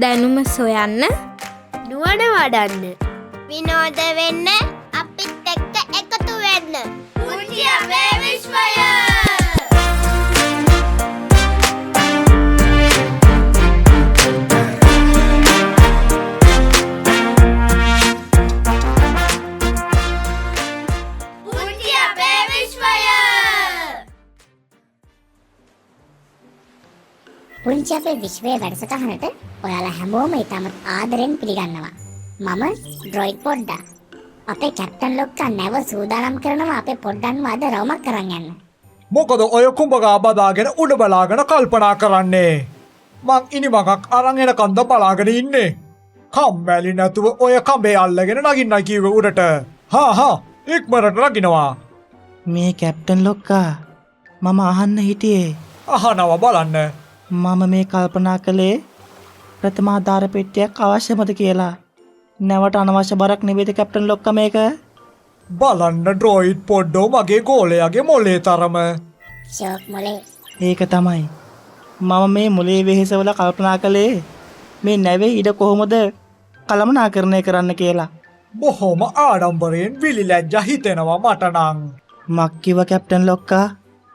දැනුම සොයන්න, නුවණ වඩන්න, විනෝද වෙන්න, අපිත් එක්ක එකතු වෙන්න. පුංචි අපේ විශ්වය! පුංචි අපේ විශ්වය! පුංචි අපේ විශ්වයේ වැඩසටහනට ඔයාලා හැමෝම ඉතාමත් ආදරෙන් පිළිගන්නවා. මම ඩ්‍රොයිඩ් පොඩ්ඩා. අපේ කැප්ටන් ලොක්කා නැව සූදානම් කරනවා අපේ පොඩ්ඩන්ව අද රවුමක් කරන් යන්න. මොකද ඔය කුඹගා බදාගෙන උඩ බලාගෙන කල්පනා කරන්නේ? මං ඉනිමගක් අරන් එන කන්ද බලාගෙන ඉන්නේ. කම්මැලි නැතුව ඔය කඹේ අල්ලගෙන නගින්නයි කිව්වේ උඩට. හා ඉක්මනට නගිනවා. මේ කැප්ටන් ලොක්කා මම අහන්න හිටියේ. අහනවා බලන්න. මම මේ කල්පනා කළේ ප්‍රථමාධාර පෙට්ටියක් අවශ්‍යමද කියලා. නැවට අනවශ්‍ය බරක් නෙවෙයිද කැප්ටන් ලොක්කා මේක? බලන්න ඩ්‍රොයිඩ් පොඩ්ඩෝ මගේ ගෝලයාගේ මොලේ තරම. ෂෝක් මොලේ. ඒක තමයි. මම මේ මොලේ වෙහෙසවල කල්පනා කළේ මේ නැවේ ඉඩ කොහොමද කළමනාකරණය කරන්න කියලා. බොහොම ආඩම්බරයෙන් විලිලැජ්ජා හිතෙනවා මට නං. මක්කිව කැප්ටන් ලොක්කා.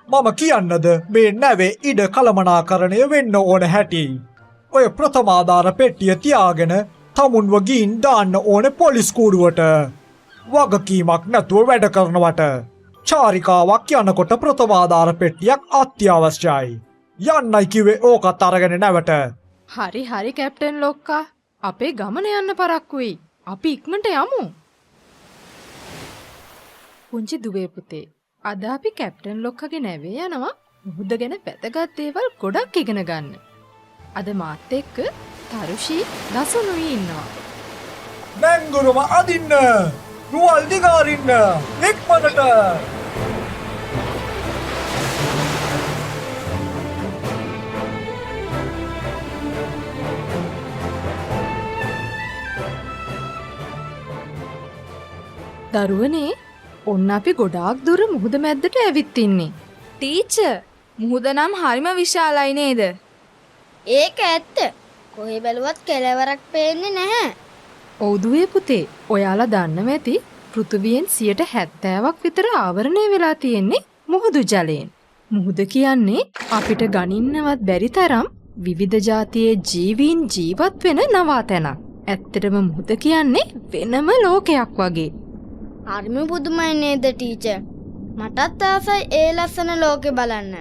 මම කියන්නද මේ නැවේ ඉඩ කළමනාකරණය වෙන්න ඕන හැටි. ඔය ප්‍රථමාධාර පෙට්ටිය තියාගෙන තමුන්ව ගින් දාන්න ඕන පොලිස් කූඩුවට. වගකීමක් නැතුව වැඩ කරනවට. චාරිකාවක් යනකොට ප්‍රථමාධාර පෙට්ටියක් අත්‍යවශ්‍යයි. යන්නයි කිව්වේ ඕකත් අරගෙන නැවට. හරි කැප්ටන් ලොක්කා. අපේ ගමන යන්න පරක්කුයි. අපි ඉක්මනට යමු. පුංචි දුවේ පුතේ, අද අපි කැප්ටන් ලොක්කාගේ නැවේ යනවා මුහුද ගැන වැදගත් දේවල් ගොඩක් ඉගෙන ගන්න. අද මාත් එක්ක තරුෂි දසුනුයි ඉන්නවා. නැංගුරුම අදින්න! රුවල් දිගාරින්න! ඉක්මනට! දරුවනේ, ඔන්න අපි ගොඩාක් දුර මුහුද මැද්දට ඇවිත් ඉන්නේ. ටීචර්, මුහුද නම් හරිම විශාලයි නේද? ඒක ඇත්ත. කොහේ බැලුවත් කෙලවරක් පේන්නේ නැහැ. ඔව් දුවේ පුතේ, ඔයාලා දන්නව ඇති පෘථිවියෙන් 70%ක් විතර ආවරණය වෙලා තියෙන්නේ මුහුදු ජලයෙන්. මුහුද කියන්නේ අපිට ගනින්නවත් බැරි තරම් විවිධ જાතියේ ජීවීන් ජීවත් වෙන නවාතැනක්. ඇත්තටම මුහුද කියන්නේ වෙනම ලෝකයක් වගේ. හරිම පුදුමයි නේද ටීචර්? මටත් ආසයි ඒ ලස්සන ලෝකෙ බලන්න.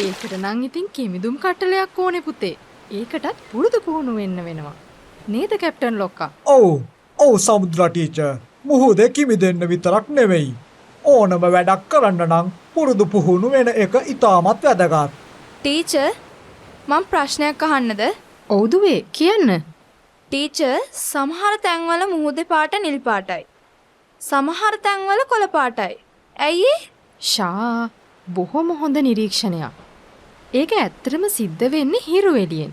ඒකට නම් ඉතින් කිමිදුම් කට්ටලයක් ඕනේ පුතේ. ඒකටත් පුරුදු පුහුණු වෙන්න වෙනවා. නේද කැප්ටන් ලොක්කා? ඔව් සමුද්‍රා ටීචර්. මුහුදේ කිමි දෙන්න විතරක් නෙවෙයි. ඕනම වැඩක් කරන්න නම් පුරුදු පුහුණු වෙන එක ඉතාමත් වැදගත්. ටීචර්, මම ප්‍රශ්නයක් අහන්නද? ඔව් දුවේ, කියන්න. ටීචර්, සමහර තැන්වල මුහුදේ පාට නිල් පාටයි. සමහර තැන්වල කොළ පාටයි. ඇයි ඒ? ෂා, බොහොම හොඳ නිරීක්ෂණයක්. ඒක ඇත්තටම සිද්ධ වෙන්නේ හිරු එළියෙන්.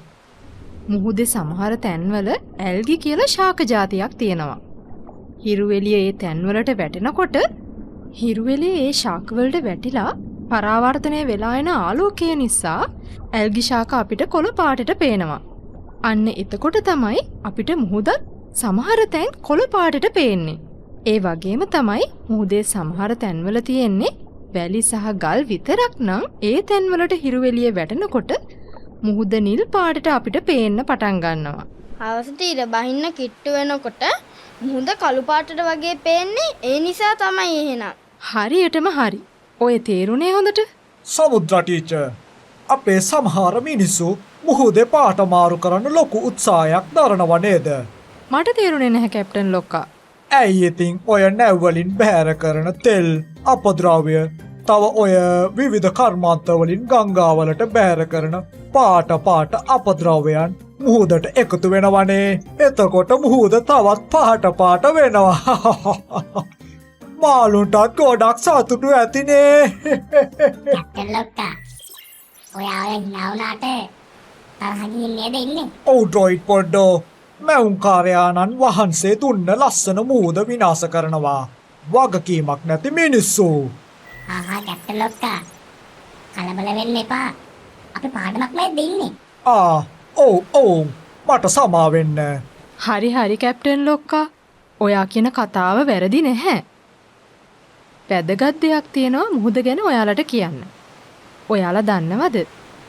මුහුදේ සමහර තැන්වල ඇල්ගි කියලා ශාක జాතියක් තියෙනවා. හිරු එළිය ඒ තැන්වලට වැටෙනකොට හිරු එළිය ඒ ශාක වලට වැටිලා පරාවර්තනය වෙලා එන ආලෝකය නිසා ඇල්ගි ශාක අපිට කොළ පාටට පේනවා. අන්න එතකොට තමයි අපිට මුහුදත් සමහර තැන් කොළ පාටට පේන්නේ. ඒ වගේම තමයි මුහුදේ සමහර තැන්වල තියෙන්නේ වැලි සහ ගල් විතරක් නම් ඒ තැන්වලට හිරු එළිය වැටෙනකොට මුහුද නිල් පාටට අපිට පේන්න පටන් ගන්නවා. හවසට ඉර බහින්න කිට්ටු වෙනකොට මුහුද කළු පාටට වගේ පේන්නේ ඒ නිසා තමයි එහෙනම්. හරියටම හරි. ඔය තේරුණේ හොඳට? සමුද්‍රා ටීචර්, අපේ සමහර මිනිස්සු මුහුදේ පාට මාරු කරන්න ලොකු උත්සාහයක් දරනවා නේද? මට තේරුණේ නැහැ කැප්ටන් ලොක්කා. ඇයි ඉතින් ඔය නැව්වලින් බැහැර කරන තෙල්, අපද්‍රව්‍ය, තව ඔය විවිධ කර්මාන්තවලින් ගංගාවලට බැහැර කරන පාට අපද්‍රව්‍යයන් මුහුදට එකතු වෙනවනේ. එතකොට මුහුද තවත් පාට වෙනවා. මාළුන්ටත් ගොඩක් සතුටු ඇතිනේ. කැප්ටන් ලොක්කා. ඔයා ඔය නවුනාට තරහ ගිහින් නේද ඉන්නේ? ඔව් ඩ්‍රොයිඩ් පොඩ්ඩෝ. මැවුම්කාරයාණන් වහන්සේ දුන්න ලස්සන මුහුද විනාශ කරනවා. වගකීමක් නැති මිනිස්සු. කැප්ටන් ලොක්කා. කලබල වෙන්න එපා. අපි පාඩමක් නේද දෙන්නේ. ඔව් මට සමාවෙන්න. හරි කැප්ටන් ලොක්කා. ඔයා කියන කතාව වැරදි නැහැ. වැදගත් දෙයක් තියෙනවා මුහුද ගැන ඔයාලට කියන්න. ඔයාලා දන්නවද?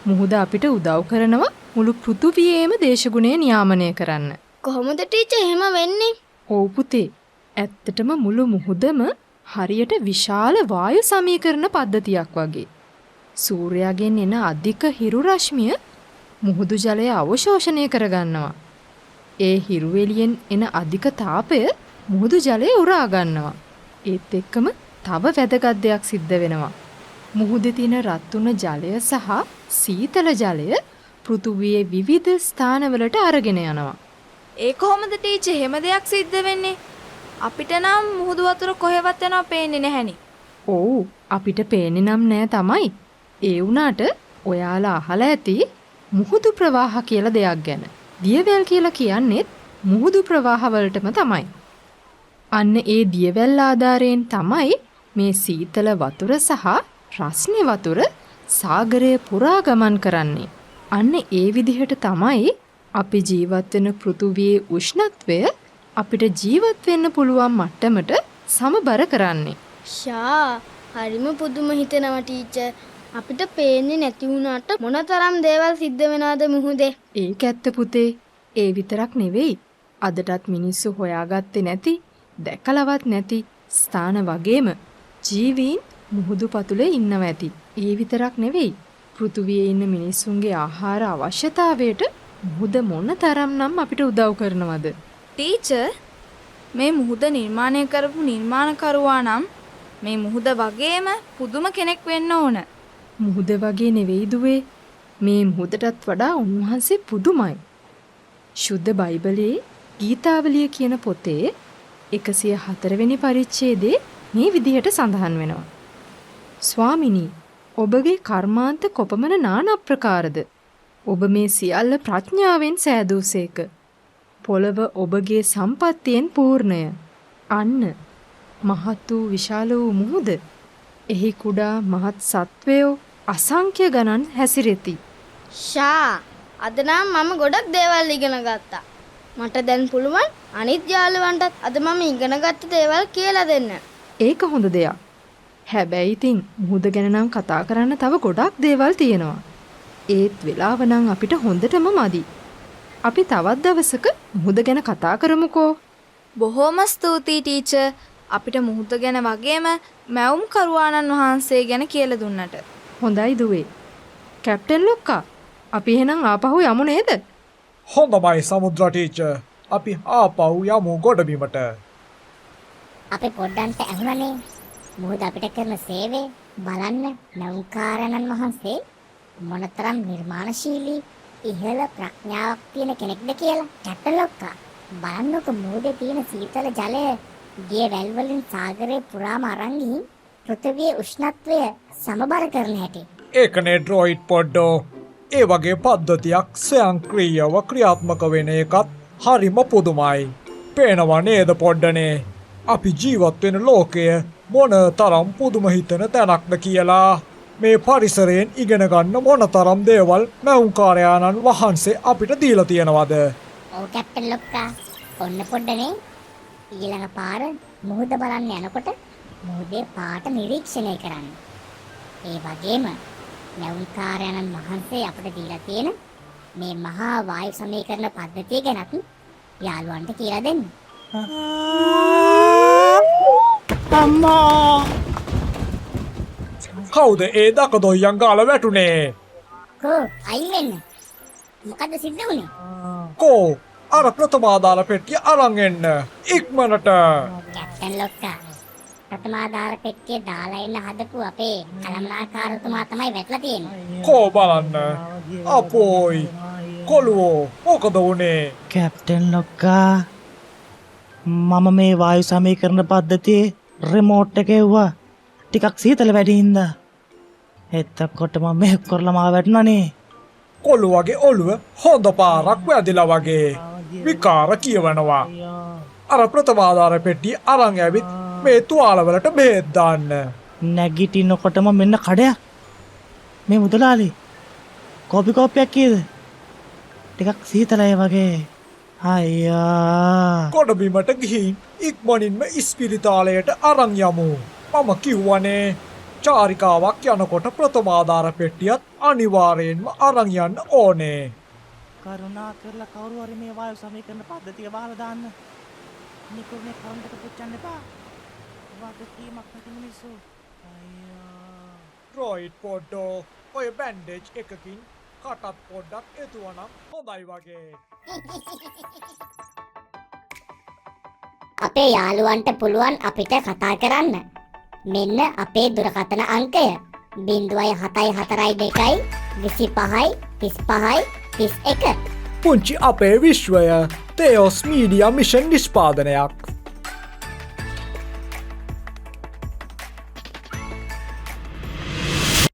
මුහුද අපිට උදව් කරනවා මුළු පෘථුවියේම දේශගුණය නියාමනය කරන්න. කොහොමද ටීචර් එහෙම වෙන්නේ? ඔව් පුතේ. ඇත්තටම මුළු මුහුදම හරියට විශාල වායු සමීකරණ පද්ධතියක් වගේ. සූර්යාගෙන් එන අධික හිරු රශ්මිය මුහුදු ජලය අවශෝෂණය කරගන්නවා. ඒ හිරු එළියෙන් එන අධික තාපය මුහුදු ජලය උරා ගන්නවා. ඒත් එක්කම තව වැදගත් දෙයක් සිද්ධ වෙනවා. මුහුදේ තියෙන රත් වුණ ජලය සහ සීතල ජලය පෘථුවියේ විවිධ ස්ථානවලට අරගෙන යනවා. ඒ කොහොමද ටීචර් එහෙම දෙයක් සිද්ධ වෙන්නේ? අපිට නම් මුහුදු වතුර කොහෙවත් යනවා පේන්නේ නැහෙනි. ඔව් අපිට පේන්නේ නම් නෑ තමයි. ඒ වුණාට ඔයාලා අහලා ඇති මුහුදු ප්‍රවාහ කියලා දෙයක් ගැන. දියවැල් කියලා කියන්නේත් මුහුදු ප්‍රවාහ වලටම තමයි. අන්න ඒ දියවැල් ආධාරයෙන් තමයි මේ සීතල වතුර සහ රස්නේ වතුර සාගරය පුරා ගමන් කරන්නේ. අන්න ඒ විදිහට තමයි අපි ජීවත් වෙන පෘථුවියේ උෂ්ණත්වය අපිට ජීවත් වෙන්න පුළුවන් මට්ටමට සමබර කරන්නේ. ෂා හරිම පුදුම හිතෙනවා ටීචර්. අපිට පේන්නේ නැති වුණාට මොනතරම් දේවල් සිද්ධ වෙනවද මුහුදේ? ඒක ඇත්ත පුතේ. ඒ විතරක් නෙවෙයි. අදටත් මිනිස්සු හොයාගත්තේ නැති, දැකලවත් නැති ස්ථාන වගේම ජීවීන් මුහුදු පතුලේ ඉන්නවා ඇති. ඒ විතරක් නෙවෙයි. පෘථුවියේ ඉන්න මිනිස්සුන්ගේ ආහාර අවශ්‍යතාවයට මුහුද මොන තරම්නම් අපිට උදව් කරනවද? ටීචර් මේ මුහුද නිර්මාණය කරපු නිර්මාණකරුවා නම් මේ මුහුද වගේම පුදුම කෙනෙක් වෙන්න ඕන. මුහුද වගේ නෙවෙයි දුවේ. මේ මුහුදටත් වඩා උන්වහන්සේ පුදුමයි. ශුද්ධ බයිබලයේ ගීතාවලිය කියන පොතේ 104 වෙනි පරිච්ඡේදයේ මේ විදිහට සඳහන් වෙනවා. ස්වාමිනී, ඔබගේ කර්මාන්ත කොපමණ නානා ප්‍රකාරද? ඔබ මේ සියල්ල ප්‍රඥාවෙන් සෑදූසේක. පොළව ඔබගේ සම්පත්තියෙන් පූර්ණය. අන්න මහත් වූ විශාල වූ මුහුද. එහි කුඩා මහත් සත්වයෝ අසංඛ්‍ය ගණන් හැසිරෙති. ෂා අද නම් මම ගොඩක් දේවල් ඉගෙන ගත්තා. මට දැන් පුළුවන් අනිත් යාළුවන්ටත් අද මම ඉගෙන ගත්ත දේවල් කියලා දෙන්න. ඒක හොඳ දෙයක්. හැබැයි ඉතින් මුහුද ගැන නම් කතා කරන්න තව ගොඩක් දේවල් තියෙනවා. ඒත් වෙලාව නම් අපිට හොඳටම මදි. අපි තවත් දවසක මුහුද ගැන කතා කරමුකෝ. බොහොම ස්තුතියි ටීචර්. අපිට මුහුද ගැන වගේම මැවුම් කරුවාණන් වහන්සේ ගැන කියලා දුන්නට. හොඳයි දුවේ. කැප්ටන් ලොක්කා, අපි එහෙනම් ආපහු යමු නේද? හොඳමයි සමුද්‍ර ටීචර්. අපි ආපහු යමු ගොඩබිමට. අපි පොඩ්ඩන්ට ඇහුණනේ මුහුද අපිට කරන සේවය බලන්න නෞකාරණන් වහන්සේ මොනතරම් නිර්මාණශීලී ඉහළ ප්‍රඥාවක් තියෙන කෙනෙක්ද කියලා. කැප්ටන් ලොක්කා බලන්නකො මුහුදේ තියෙන සීතල ජලය ගිය වැල් වලින් සාගරේ පුරාම අරන් ගිහින් පෘථිවියේ උෂ්ණත්වය සමබර කරන හැටි. ඒකනේ ඩ්‍රොයිඩ් පොඩ්ඩෝ. ඒ වගේ පද්ධතියක් ස්වයංක්‍රීයව ක්‍රියාත්මක වෙන එකත් හරිම පුදුමයි. පේනවා නේද පොඩ්ඩනේ? අපි ජීවත් වෙන ලෝකය මොන තරම් පුදුම හිතන තැනක්ද කියලා. මේ පරිසරයෙන් ඉගෙන ගන්න මොන තරම් දේවල් මැවුම්කාරයාණන් වහන්සේ අපිට දීලා තියෙනවද? ඔව් කැප්ටන් ලොක්කා. ඔන්න පොඩ්ඩනේ ඊළඟ පාර මුහුද බලන්න යනකොට මුහුදේ පාට නිරීක්ෂණය කරන්න. ඒ වගේම නෞකාරයන්න් වහන්සේ අපිට දීලා තියෙන මේ මහා වායු සමීකරණ පද්ධතිය ගැනත් යාළුවන්ට කියලා දෙන්න. අම්මා! කවුද ඒ දකදොයියන් ගාලා වැටුනේ? කෝ අයින් වෙන්න. මොකද්ද සිද්ධ වුනේ? කෝ අර ප්‍රථමාදාන පෙට්ටිය අරන් එන්න ඉක්මනට. කැප්ටන් ලොක්කා ප්‍රථමාදාර පෙට්ටිය දාලා එන්න හදපු අපේ කළමනාකාරතුමා තමයි වැටලා තියෙන්නේ. කෝ බලන්න. අපෝයි කොළුවෝ මොකද වුනේ? කැප්ටන් ලොක්කා, මම මේ වායු සමීකරණ පද්ධතියේ රිමෝට් එක එව්වා. ටිකක් සීතල වැඩි හින්දා. එතකොට මම මෙහෙ කරලා මාව වැටුණානේ. කොළුවගේ ඔළුව හොඳ පාරක් වැදිලා වගේ විකාර කියවනවා. අර ප්‍රථමාදාර පෙට්ටිය අරන් ඇවිත් මේ තුවාලවලට බෙහෙත් දාන්න. නැගිටිනකොටම මෙන්න කඩයක්. මේ මුදලාලි කෝපි කෝප්පයක් කීයද? ටිකක් සීතලයි වගේ. අයියා. කොඩබිමට ගිහින් ඉක්මනින්ම ඉස්පිරිතාලයට අරන් යමු. මම කිව්වනේ චාරිකාවක් යනකොට ප්‍රථමාධාර පෙට්ටියත් අනිවාර්යෙන්ම අරන් යන්න ඕනේ. කරුණා කරලා කවුරු හරි මේ වායු සමීකරණ පද්ධතිය වහලා දාන්න. නිකුත්නේ කවුන්ට් එක පුච්චන්න එපා. වගකීමක් නැති මිනිස්සු. අයියා. ඩ්‍රොයිඩ් පොඩ්ඩෝ ඔය බැන්ඩේජ් එකකින් කටත් පොඩ්ඩක් එතුවනම් හොඳයි වගේ. අපේ යාළුවන්ට පුළුවන් අපිට කතා කරන්න. මෙන්න අපේ දුරකථන අංකය 0742 25 35 31. පුංචි අපේ විශ්වය තේෝස් මීඩියා මිෂන් නිෂ්පාදනයක්.